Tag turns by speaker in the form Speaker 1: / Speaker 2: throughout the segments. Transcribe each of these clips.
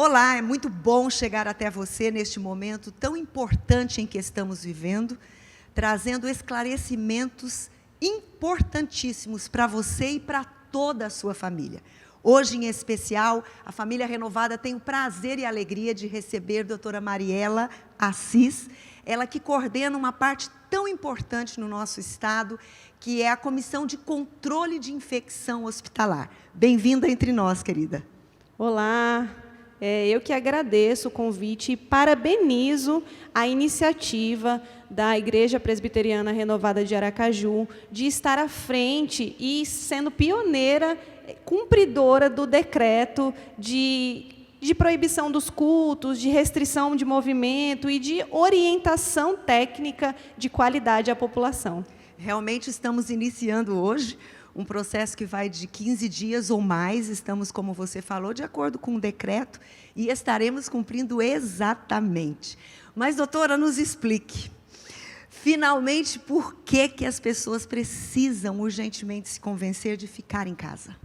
Speaker 1: Olá, é muito bom chegar até você neste momento tão importante em que estamos vivendo, trazendo esclarecimentos importantíssimos para você e para toda a sua família. Hoje, em especial, a Família Renovada tem o prazer e a alegria de receber a doutora Mariela Assis, ela que coordena uma parte tão importante no nosso estado, que é a Comissão de Controle de Infecção Hospitalar. Bem-vinda entre nós, querida.
Speaker 2: Olá, eu que agradeço o convite e parabenizo a iniciativa da Igreja Presbiteriana Renovada de Aracaju de estar à frente e sendo pioneira, cumpridora do decreto de proibição dos cultos, de restrição de movimento e de orientação técnica de qualidade à população.
Speaker 1: Realmente estamos iniciando hoje um processo que vai de 15 dias ou mais, estamos, como você falou, de acordo com o decreto, e estaremos cumprindo exatamente. Mas, doutora, nos explique, finalmente, por que as pessoas precisam urgentemente se convencer de ficar em casa?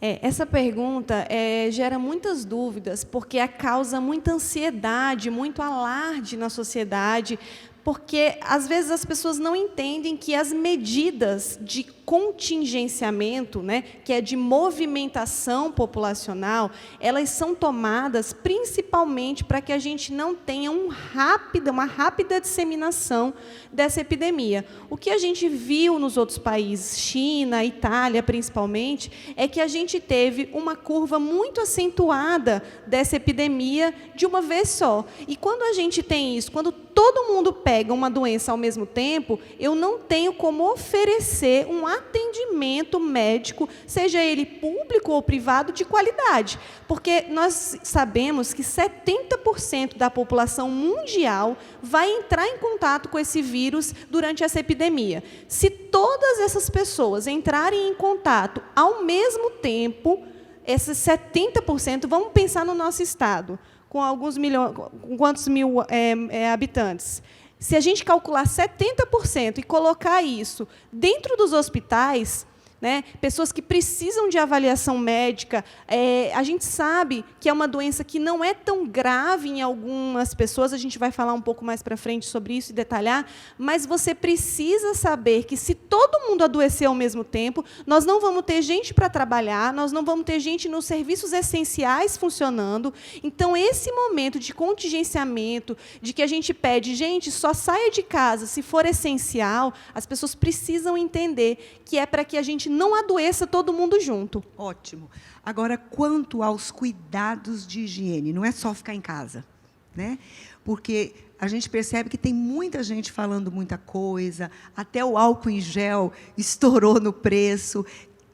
Speaker 2: Essa pergunta gera muitas dúvidas, porque causa muita ansiedade, muito alarde na sociedade, porque, às vezes, as pessoas não entendem que as medidas de contingenciamento, né, que é de movimentação populacional, elas são tomadas principalmente para que a gente não tenha uma rápida disseminação dessa epidemia. O que a gente viu nos outros países, China, Itália, principalmente, é que a gente teve uma curva muito acentuada dessa epidemia de uma vez só. E quando a gente tem isso, quando todo mundo pega uma doença ao mesmo tempo, eu não tenho como oferecer um atendimento médico, seja ele público ou privado, de qualidade. Porque nós sabemos que 70% da população mundial vai entrar em contato com esse vírus durante essa epidemia. Se todas essas pessoas entrarem em contato ao mesmo tempo, esses 70%, vamos pensar no nosso estado, com alguns milhões, com quantos mil habitantes? Se a gente calcular 70% e colocar isso dentro dos hospitais, né, pessoas que precisam de avaliação médica, a gente sabe que é uma doença que não é tão grave em algumas pessoas, a gente vai falar um pouco mais para frente sobre isso e detalhar, mas você precisa saber que, se todo mundo adoecer ao mesmo tempo, nós não vamos ter gente para trabalhar, nós não vamos ter gente nos serviços essenciais funcionando. Então, esse momento de contingenciamento, de que a gente pede, gente, só saia de casa se for essencial, as pessoas precisam entender que é para que a gente não adoeça todo mundo junto.
Speaker 1: Ótimo. Agora, quanto aos cuidados de higiene, não é só ficar em casa, né? Porque a gente percebe que tem muita gente falando muita coisa, até o álcool em gel estourou no preço.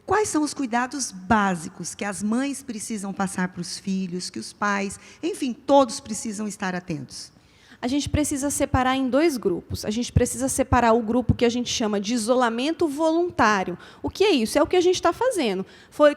Speaker 1: Quais são os cuidados básicos que as mães precisam passar para os filhos, que os pais, enfim, todos precisam estar atentos?
Speaker 2: A gente precisa separar em dois grupos. A gente precisa separar o grupo que a gente chama de isolamento voluntário. O que é isso? É o que a gente está fazendo.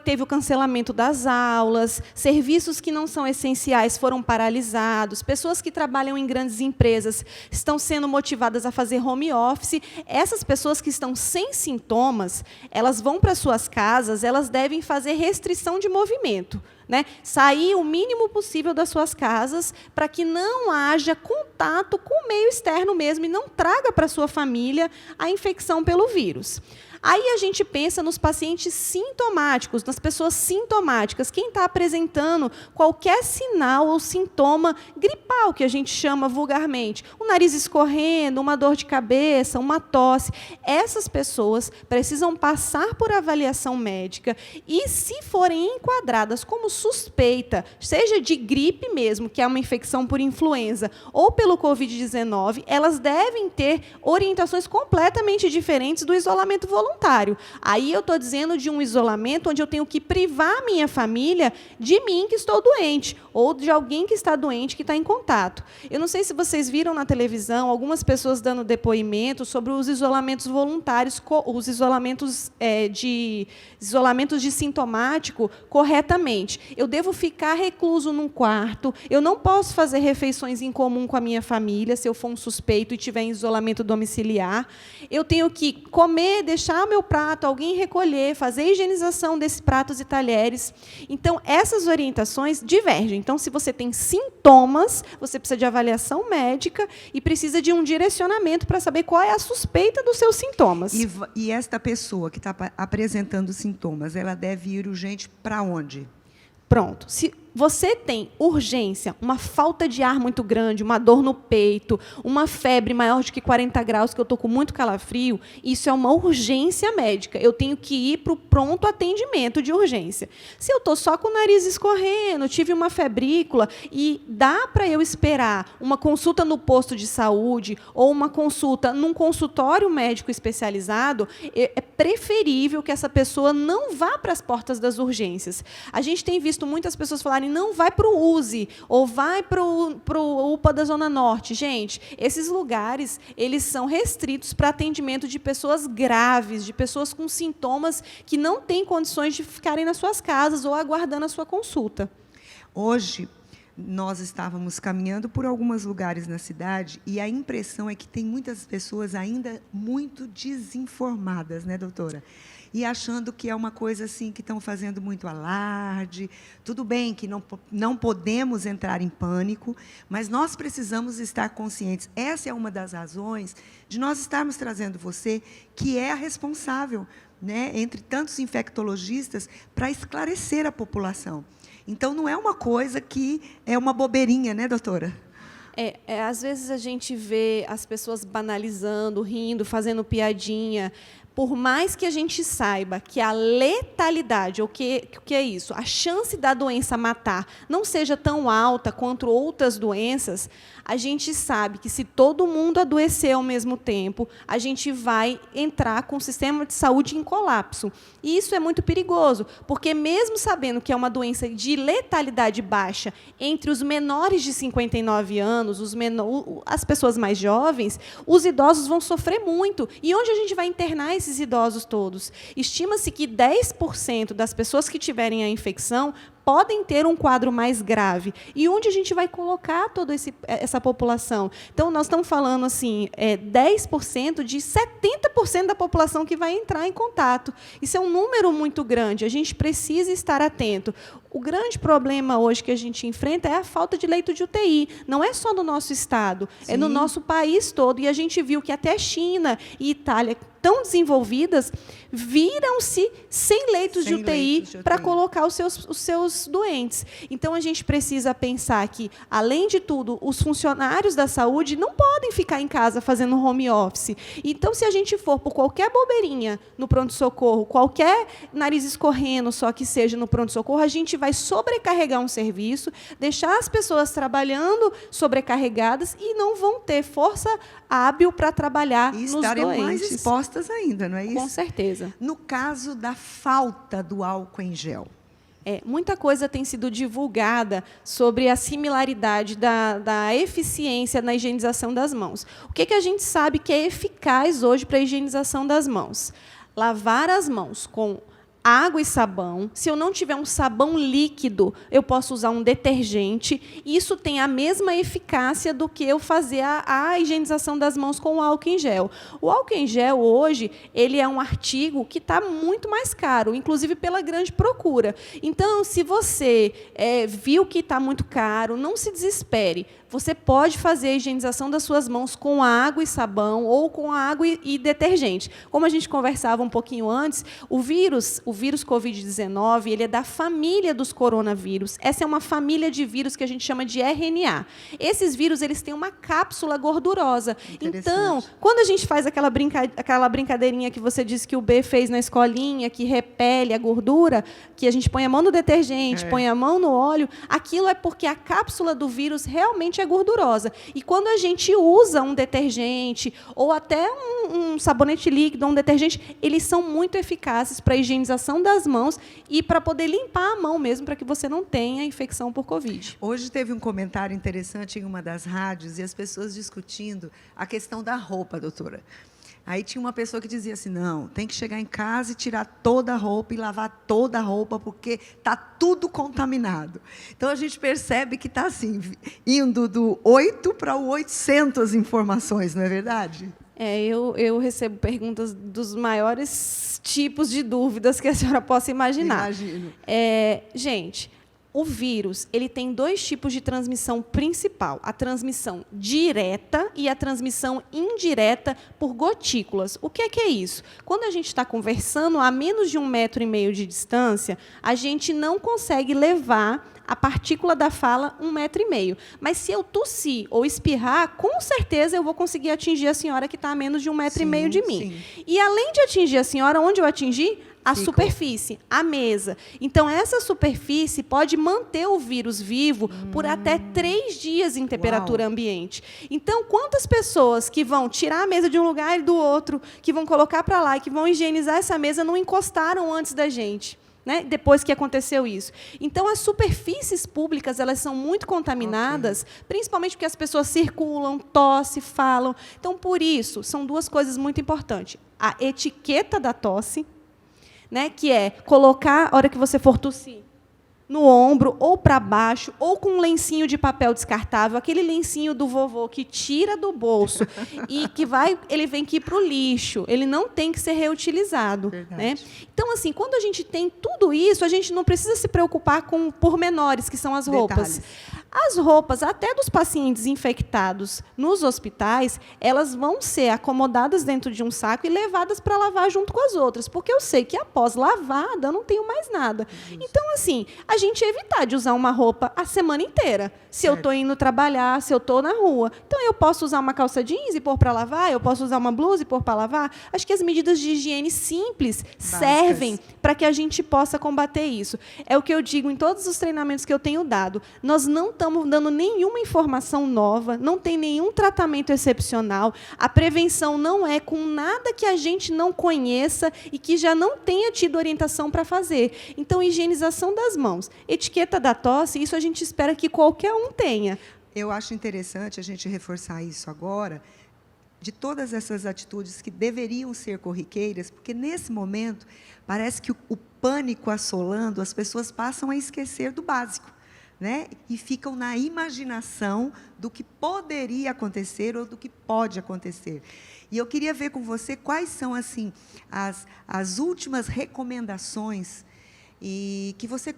Speaker 2: Teve o cancelamento das aulas, serviços que não são essenciais foram paralisados, pessoas que trabalham em grandes empresas estão sendo motivadas a fazer home office. Essas pessoas que estão sem sintomas, elas vão para suas casas, elas devem fazer restrição de movimento, né? Sair o mínimo possível das suas casas para que não haja contato com o meio externo mesmo e não traga para a sua família a infecção pelo vírus. Aí a gente pensa nos pacientes sintomáticos, nas pessoas sintomáticas, quem está apresentando qualquer sinal ou sintoma gripal, que a gente chama vulgarmente, o nariz escorrendo, uma dor de cabeça, uma tosse. Essas pessoas precisam passar por avaliação médica e, se forem enquadradas como suspeita, seja de gripe mesmo, que é uma infecção por influenza, ou pelo Covid-19, elas devem ter orientações completamente diferentes do isolamento voluntário. Aí eu estou dizendo de um isolamento onde eu tenho que privar a minha família de mim, que estou doente, ou de alguém que está doente, que está em contato. Eu não sei se vocês viram na televisão algumas pessoas dando depoimento sobre os isolamentos voluntários, os isolamentos de sintomático corretamente. Eu devo ficar recluso num quarto, eu não posso fazer refeições em comum com a minha família, se eu for um suspeito e tiver em isolamento domiciliar. Eu tenho que comer, deixar lavar meu prato, alguém recolher, fazer a higienização desses pratos e talheres. Então, essas orientações divergem. Então, se você tem sintomas, você precisa de avaliação médica e precisa de um direcionamento para saber qual é a suspeita dos seus sintomas.
Speaker 1: E esta pessoa que está apresentando sintomas, ela deve ir urgente para onde?
Speaker 2: Pronto. Se você tem urgência, uma falta de ar muito grande, uma dor no peito, uma febre maior de que 40 graus, que eu estou com muito calafrio, isso é uma urgência médica. Eu tenho que ir para o pronto atendimento de urgência. Se eu estou só com o nariz escorrendo, tive uma febrícula, e dá para eu esperar uma consulta no posto de saúde ou uma consulta num consultório médico especializado, é preferível que essa pessoa não vá para as portas das urgências. A gente tem visto muitas pessoas falarem, não vai para o USE, ou vai para o UPA da Zona Norte. Gente, esses lugares, eles são restritos para atendimento de pessoas graves, de pessoas com sintomas que não têm condições de ficarem nas suas casas ou aguardando a sua consulta.
Speaker 1: Hoje, nós estávamos caminhando por alguns lugares na cidade e a impressão é que tem muitas pessoas ainda muito desinformadas, né, doutora? E achando que é uma coisa assim, que estão fazendo muito alarde. Tudo bem que não podemos entrar em pânico, mas nós precisamos estar conscientes. Essa é uma das razões de nós estarmos trazendo você, que é a responsável, né, entre tantos infectologistas, para esclarecer a população. Então, não é uma coisa que é uma bobeirinha, né, doutora?
Speaker 2: Às vezes a gente vê as pessoas banalizando, rindo, fazendo piadinha. Por mais que a gente saiba que a letalidade, o que é isso? A chance da doença matar não seja tão alta quanto outras doenças, a gente sabe que se todo mundo adoecer ao mesmo tempo, a gente vai entrar com o sistema de saúde em colapso. E isso é muito perigoso, porque mesmo sabendo que é uma doença de letalidade baixa entre os menores de 59 anos, as pessoas mais jovens, os idosos vão sofrer muito. E onde a gente vai internar esses idosos todos? Estima-se que 10% das pessoas que tiverem a infecção podem ter um quadro mais grave. E onde a gente vai colocar toda essa população? Então, nós estamos falando assim, 10% de 70% da população que vai entrar em contato. Isso é um número muito grande. A gente precisa estar atento. O grande problema hoje que a gente enfrenta é a falta de leito de UTI. Não é só no nosso estado, é no nosso país todo. E a gente viu que até China e Itália, tão desenvolvidas, viram-se sem leitos de UTI para colocar os seus doentes. Então, a gente precisa pensar que, além de tudo, os funcionários da saúde não podem ficar em casa fazendo home office. Então, se a gente for por qualquer bobeirinha no pronto-socorro, qualquer nariz escorrendo, só que seja no pronto-socorro, a gente vai sobrecarregar um serviço, deixar as pessoas trabalhando sobrecarregadas e não vão ter força hábil para trabalhar nos doentes. E
Speaker 1: estarem mais expostas ainda, não é isso?
Speaker 2: Com certeza.
Speaker 1: No caso da falta do álcool em gel.
Speaker 2: Muita coisa tem sido divulgada sobre a similaridade da eficiência na higienização das mãos. O que a gente sabe que é eficaz hoje para a higienização das mãos? Lavar as mãos com água e sabão. Se eu não tiver um sabão líquido, eu posso usar um detergente. Isso tem a mesma eficácia do que eu fazer a higienização das mãos com o álcool em gel. O álcool em gel, hoje, ele é um artigo que está muito mais caro, inclusive pela grande procura. Então, se você viu que está muito caro, não se desespere. Você pode fazer a higienização das suas mãos com água e sabão ou com água e detergente. Como a gente conversava um pouquinho antes, o vírus Covid-19, ele é da família dos coronavírus. Essa é uma família de vírus que a gente chama de RNA. Esses vírus, eles têm uma cápsula gordurosa. Então, quando a gente faz aquela brincadeirinha que você disse que o B fez na escolinha, que repele a gordura, que a gente põe a mão no detergente, põe a mão no óleo, aquilo é porque a cápsula do vírus realmente é gordurosa. E quando a gente usa um detergente, ou até um sabonete líquido, um detergente, eles são muito eficazes para a higienização das mãos e para poder limpar a mão mesmo, para que você não tenha infecção por Covid.
Speaker 1: Hoje teve um comentário interessante em uma das rádios, e as pessoas discutindo a questão da roupa, doutora. Aí tinha uma pessoa que dizia assim, não, tem que chegar em casa e tirar toda a roupa e lavar toda a roupa, porque está tudo contaminado. Então, a gente percebe que está assim, indo do 8 para o 800 informações, não é verdade?
Speaker 2: Eu recebo perguntas dos maiores tipos de dúvidas que a senhora possa imaginar.
Speaker 1: Imagino.
Speaker 2: Gente, o vírus ele tem 2 tipos de transmissão principal: a transmissão direta e a transmissão indireta por gotículas. O que é isso? Quando a gente está conversando a menos de 1,5 metro de distância, a gente não consegue levar a partícula da fala 1,5 metro. Mas se eu tossir ou espirrar, com certeza eu vou conseguir atingir a senhora que está a menos de 1,5 metro de mim. Sim. E, além de atingir a senhora, onde eu atingi? A superfície, a mesa. Então, essa superfície pode manter o vírus vivo por até 3 dias em temperatura ambiente. Então, quantas pessoas que vão tirar a mesa de um lugar e do outro, que vão colocar para lá e que vão higienizar essa mesa, não encostaram antes da gente? Né? Depois que aconteceu isso. Então, as superfícies públicas elas são muito contaminadas, principalmente porque as pessoas circulam, tossem, falam. Então, por isso, são 2 coisas muito importantes. A etiqueta da tosse, né, que é colocar, a hora que você for tossir, no ombro, ou para baixo, ou com um lencinho de papel descartável, aquele lencinho do vovô que tira do bolso e que ele vem aqui para o lixo, ele não tem que ser reutilizado. Né? Então, assim, quando a gente tem tudo isso, a gente não precisa se preocupar com pormenores, que são as roupas. Detalhes. As roupas, até dos pacientes infectados nos hospitais, elas vão ser acomodadas dentro de um saco e levadas para lavar junto com as outras, porque eu sei que, após lavada, eu não tenho mais nada. Então, assim, a gente evitar de usar uma roupa a semana inteira. Se eu estou indo trabalhar, se eu estou na rua. Então, eu posso usar uma calça jeans e pôr para lavar, eu posso usar uma blusa e pôr para lavar. Acho que as medidas de higiene simples servem para que a gente possa combater isso. É o que eu digo em todos os treinamentos que eu tenho dado. Nós não estamos dando nenhuma informação nova, não tem nenhum tratamento excepcional. A prevenção não é com nada que a gente não conheça e que já não tenha tido orientação para fazer. Então, higienização das mãos, etiqueta da tosse, isso a gente espera que qualquer um tenha.
Speaker 1: Eu acho interessante a gente reforçar isso agora, de todas essas atitudes que deveriam ser corriqueiras, porque, nesse momento, parece que o pânico assolando, as pessoas passam a esquecer do básico, né? E ficam na imaginação do que poderia acontecer ou do que pode acontecer. E eu queria ver com você quais são, assim, as últimas recomendações e que você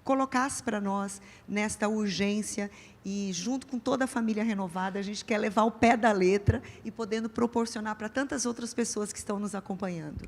Speaker 1: colocasse para nós nesta urgência, e, junto com toda a família renovada, a gente quer levar o pé da letra e podendo proporcionar para tantas outras pessoas que estão nos acompanhando.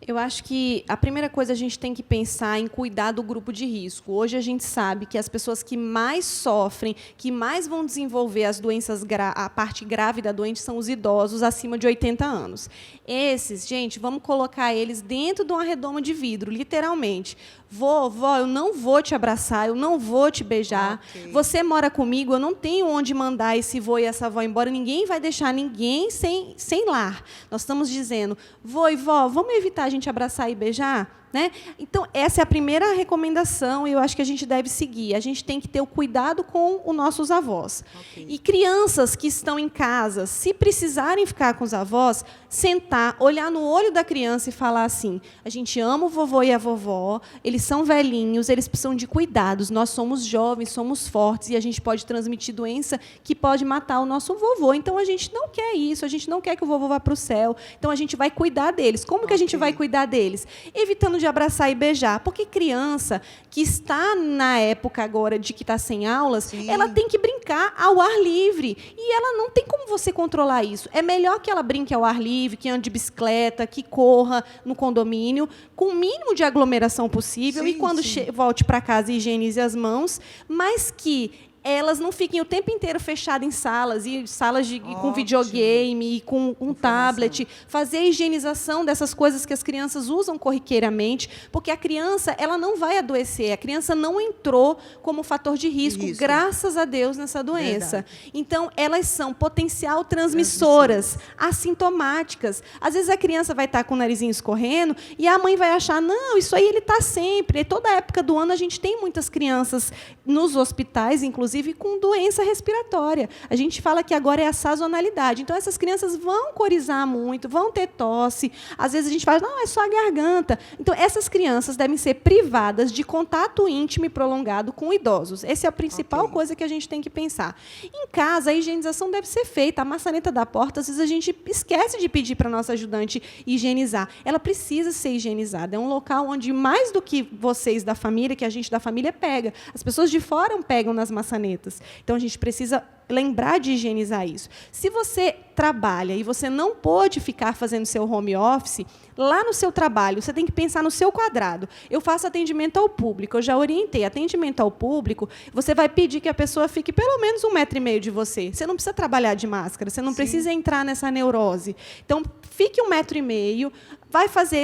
Speaker 2: Eu acho que a primeira coisa a gente tem que pensar em cuidar do grupo de risco. Hoje a gente sabe que as pessoas que mais sofrem, que mais vão desenvolver as doenças, a parte grave da doença, são os idosos acima de 80 anos. Esses, gente, vamos colocar eles dentro de uma redoma de vidro, literalmente. Vó, eu não vou te abraçar, eu não vou te beijar. Okay. Você mora comigo, eu não tenho onde mandar esse vô e essa avó embora. Ninguém vai deixar ninguém sem lar. Nós estamos dizendo, vô e vó, vamos evitar a gente abraçar e beijar? Né? Então, essa é a primeira recomendação e eu acho que a gente deve seguir. A gente tem que ter o cuidado com os nossos avós. Okay. E crianças que estão em casa, se precisarem ficar com os avós, sentar, olhar no olho da criança e falar assim, a gente ama o vovô e a vovó, eles são velhinhos, eles precisam de cuidados, nós somos jovens, somos fortes e a gente pode transmitir doença que pode matar o nosso vovô. Então, a gente não quer isso, a gente não quer que o vovô vá para o céu. Então, a gente vai cuidar deles. Como que a gente vai cuidar deles? Evitando de abraçar e beijar, porque criança que está na época agora de que está sem aulas, sim, ela tem que brincar ao ar livre, e ela não tem como você controlar isso. É melhor que ela brinque ao ar livre, que ande de bicicleta, que corra no condomínio, com o mínimo de aglomeração possível, sim, e quando volte para casa higienize as mãos, mas que elas não fiquem o tempo inteiro fechadas em salas, e salas com videogame, e com um tablet, fazer a higienização dessas coisas que as crianças usam corriqueiramente, porque a criança ela não vai adoecer, a criança não entrou como fator de risco, graças a Deus, nessa doença. Verdade. Então, elas são potencial transmissoras, assintomáticas. Às vezes, a criança vai estar com o narizinho escorrendo, e a mãe vai achar, não, isso aí ele está sempre. E toda época do ano, a gente tem muitas crianças nos hospitais, inclusive, inclusive com doença respiratória. A gente fala que agora é a sazonalidade. Então, essas crianças vão corizar muito, vão ter tosse. Às vezes a gente fala, não, é só a garganta. Então, essas crianças devem ser privadas de contato íntimo e prolongado com idosos. Essa é a principal coisa que a gente tem que pensar. Em casa, a higienização deve ser feita. A maçaneta da porta, às vezes a gente esquece de pedir para a nossa ajudante higienizar. Ela precisa ser higienizada. É um local onde, mais do que vocês da família, que a gente da família pega, as pessoas de fora pegam nas maçanetas. Então, a gente precisa lembrar de higienizar isso. Se você trabalha e você não pode ficar fazendo seu home office, lá no seu trabalho, você tem que pensar no seu quadrado. Eu faço atendimento ao público, eu já orientei. Atendimento ao público, você vai pedir que a pessoa fique pelo menos 1,5 metro de você. Você não precisa trabalhar de máscara, você não precisa entrar nessa neurose. Então, fique 1,5 metro,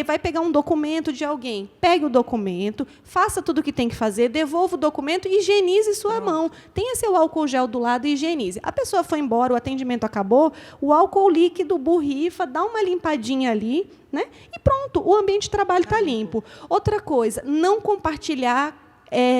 Speaker 2: vai pegar um documento de alguém, pegue o documento, faça tudo o que tem que fazer, devolva o documento e higienize sua mão. Tenha seu álcool gel do lado e higienize. A pessoa foi embora, o atendimento acabou, o álcool líquido borrifa, dá uma limpadinha ali, né? E pronto, o ambiente de trabalho está limpo. Outra coisa, não compartilhar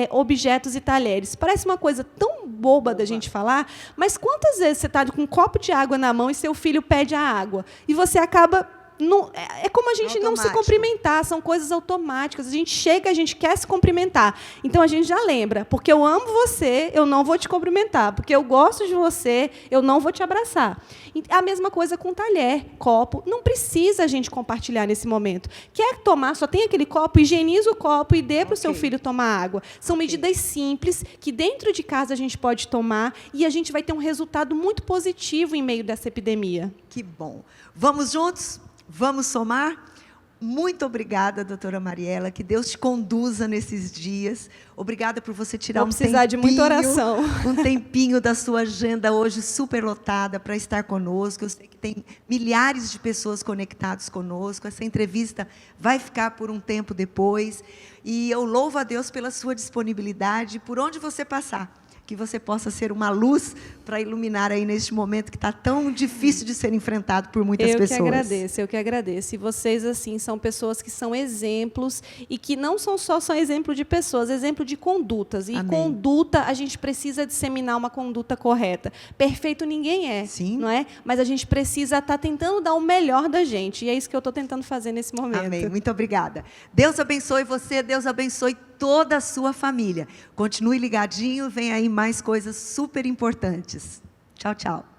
Speaker 2: objetos e talheres. Parece uma coisa tão boba da gente falar, mas quantas vezes você está com um copo de água na mão e seu filho pede a água e você acaba... Não, é como a gente não se cumprimentar, são coisas automáticas. A gente chega, a gente quer se cumprimentar. Então, a gente já lembra, porque eu amo você, eu não vou te cumprimentar. Porque eu gosto de você, eu não vou te abraçar. A mesma coisa com talher, copo. Não precisa a gente compartilhar nesse momento. Quer tomar, só tem aquele copo, higieniza o copo e dê para o seu filho tomar água. São medidas simples que, dentro de casa, a gente pode tomar e a gente vai ter um resultado muito positivo em meio dessa epidemia.
Speaker 1: Que bom. Vamos juntos? Vamos somar? Muito obrigada, doutora Mariela, que Deus te conduza nesses dias. Obrigada por você tirar
Speaker 2: Vou precisar de muita oração.
Speaker 1: Um tempinho da sua agenda hoje superlotada para estar conosco. Eu sei que tem milhares de pessoas conectadas conosco. Essa entrevista vai ficar por um tempo depois. E eu louvo a Deus pela sua disponibilidade, por onde você passar. Que você possa ser uma luz para iluminar aí neste momento que está tão difícil de ser enfrentado por muitas pessoas.
Speaker 2: Eu que agradeço. E vocês, assim, são pessoas que são exemplos e que não são só exemplo de pessoas, exemplo de condutas. E conduta, a gente precisa disseminar uma conduta correta. Perfeito ninguém é, não é? Mas a gente precisa estar tentando dar o melhor da gente. E é isso que eu estou tentando fazer nesse momento.
Speaker 1: Amém. Muito obrigada. Deus abençoe você, Deus abençoe toda a sua família. Continue ligadinho, vem aí mais coisas super importantes. Tchau, tchau.